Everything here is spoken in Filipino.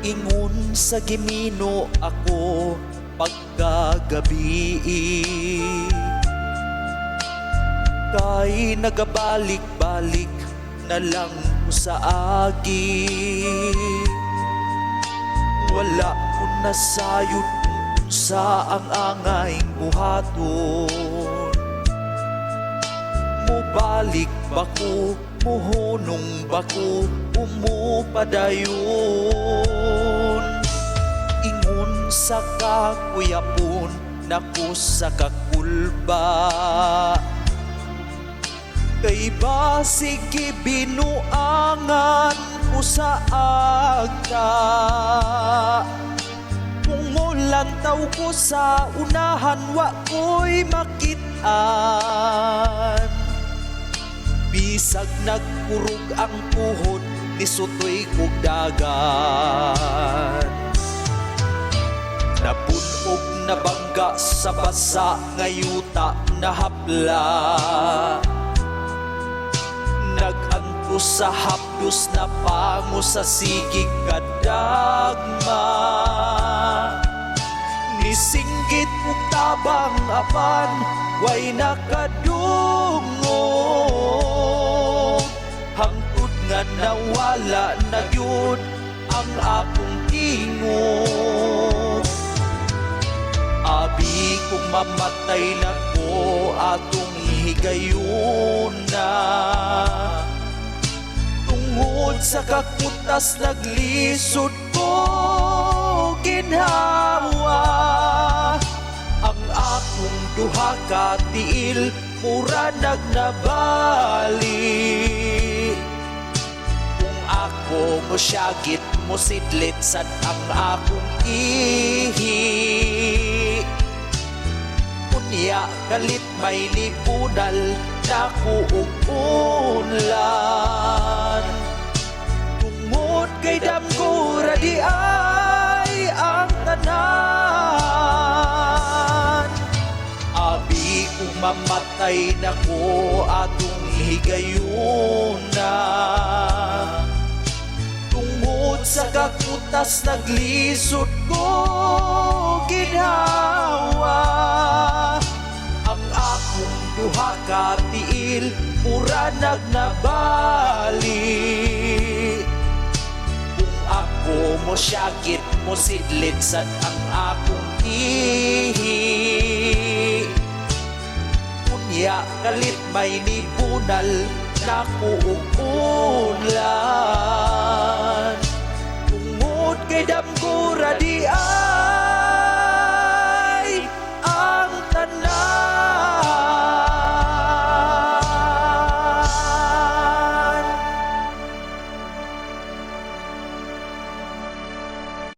Ingon sa Ginoo ako pagkagabi, kay nagabalik-balik na lang ko sa agi. Wala ko nasayod kung sa ang angay buhaton. Mubalik ba ko, muhunong ba ko, umupadayon. Ingon sa kakuyapon, naku sa kakulba. Kay basig binuangan ko sa agta. Kung mulantaw ko sa unahan, wa ko'y makitaan. Bisag nagkurog ang tuhod, nisutoy kog dagan. Napunog na bangga sa basa, ngayuta na hapla. Naganto sa hapdos na pango sa sigig kadagma. Nisinggit ug tabang apan, way nakadungog. Hangtod nga nawala na yun ang akong tingog. Abi kung mamatay na ko atong higayon na. Tungod sa kakutas naglisod ko ginhawa. Ang akong duha ka tiil mura nagnabali. Kung ako mo syagit mo sidlit sad ang akong ihi. Unya kalit may libunal na kuulan. Tungod kay damgura di ay ang tanan. Abi kung mamatay na ko atong higayon na. Tungod sa kakutas naglisod ko ginhawa. Ang akong duha ka tiil mura nagnabali. Kung ako mo syagit mo sidlit sad ang akong ihi. Unya kalit may nibunal na kuulan. Tungod kay